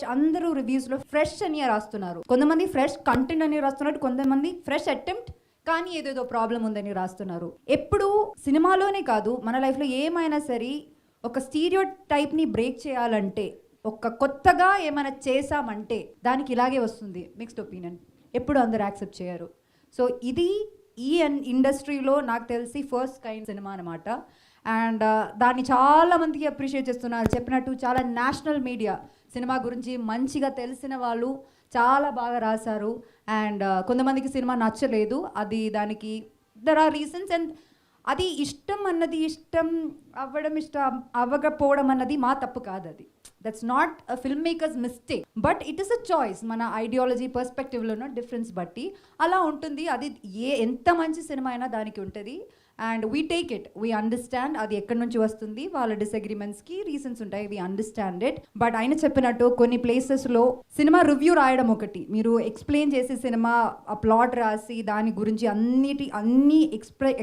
అందరూ రివ్యూస్లో ఫ్రెష్ అని రాస్తున్నారు. కొంతమంది ఫ్రెష్ కంటెంట్ అని రాస్తున్నారు, కొంతమంది ఫ్రెష్ అటెంప్ట్ కానీ ఏదేదో ప్రాబ్లం ఉందని రాస్తున్నారు. ఎప్పుడు సినిమాలోనే కాదు, మన లైఫ్లో ఏమైనా సరే ఒక స్టీరియో టైప్ని బ్రేక్ చేయాలంటే, ఒక కొత్తగా ఏమైనా చేసామంటే దానికి ఇలాగే వస్తుంది మిక్స్డ్ ఒపీనియన్. ఎప్పుడు అందరు యాక్సెప్ట్ చేయరు. సో ఇది ఈ ఇండస్ట్రీలో నాకు తెలిసి ఫస్ట్ కైండ్ సినిమా అనమాట. అండ్ దాన్ని చాలా మందికి అప్రిషియేట్ చేస్తున్నారు. చెప్పినట్టు చాలా నేషనల్ మీడియా సినిమా గురించి మంచిగా తెలిసిన వాళ్ళు చాలా బాగా రాశారు. అండ్ కొంతమందికి సినిమా నచ్చలేదు, అది దానికి దర్ ఆర్ రీజన్స్. అండ్ అది ఇష్టం అన్నది ఇష్టం అవ్వడం, ఇష్టం అవ్వకపోవడం అన్నది మా తప్పు కాదు. అది that's not a film makers mistake, but it is a choice. మన ఐడియాలజీ పర్స్పెక్టివ్లోనో డిఫరెన్స్ బట్టి అలా ఉంటుంది. అది ఎంత మంచి సినిమా అయినా దానికి ఉంటుంది. And we take it, we understand అది ఎక్కడి నుంచి వస్తుంది, వాళ్ళ డిసగ్రిమెంట్స్కి రీజన్స్ ఉంటాయి, వీ అండర్స్టాండ్ ఇట్. బట్ ఆయన చెప్పినట్టు కొన్ని ప్లేసెస్లో సినిమా రివ్యూ రాయడం ఒకటి, మీరు ఎక్స్ప్లెయిన్ చేసి సినిమా ఆ ప్లాట్ రాసి దాని గురించి అన్నీ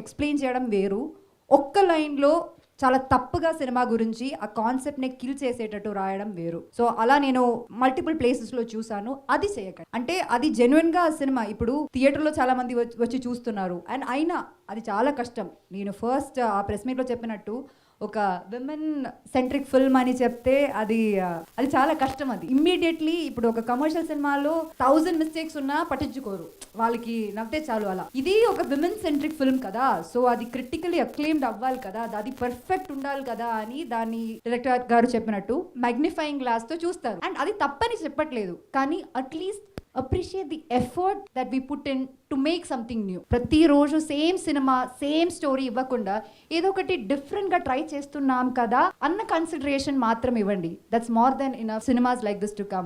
ఎక్స్ప్లెయిన్ చేయడం వేరు. ఒక్క లైన్లో చాలా తప్పుగా సినిమా గురించి ఆ కాన్సెప్ట్ని కిల్ చేసేటట్టు రాయడం వేరు. సో అలా నేను మల్టిపుల్ ప్లేసెస్లో చూసాను. అది చేయకండి. అంటే అది జెన్యున్గా సినిమా ఇప్పుడు థియేటర్లో చాలా మంది వచ్చి చూస్తున్నారు. అండ్ అయినా అది చాలా కష్టం. నేను ఫస్ట్ ఆ ప్రెస్ మీట్లో చెప్పినట్టు ఒక విమెన్ సెంట్రిక్ ఫిల్మ్ అని చెప్తే అది చాలా కష్టం. అది ఇమ్మీడియట్లీ ఇప్పుడు ఒక కమర్షియల్ సినిమాలో 1000 మిస్టేక్స్ ఉన్నా పట్టించుకోరు, వాళ్ళకి నవ్వుతే చాలు. అలా ఇది ఒక విమెన్ సెంట్రిక్ ఫిల్మ్ కదా, సో అది క్రిటికలీ అక్లెయిమ్డ్ అవ్వాలి కదా, అది పర్ఫెక్ట్ ఉండాలి కదా అని దాన్ని డైరెక్టర్ గారు చెప్పినట్టు మ్యాగ్నిఫైయింగ్ గ్లాస్తో చూస్తారు. అండ్ అది తప్పని చెప్పట్లేదు, కానీ at least appreciate the effort that we put in to make something new. ప్రతిరోజు సేమ్ సినిమా సేమ్ స్టోరీ ఇవ్వకుండా ఏదో ఒకటి డిఫరెంట్గా ట్రై చేస్తున్నాం కదా అన్న కన్సిడరేషన్ మాత్రం ఇవ్వండి. That's more than enough. Cinemas like this to come.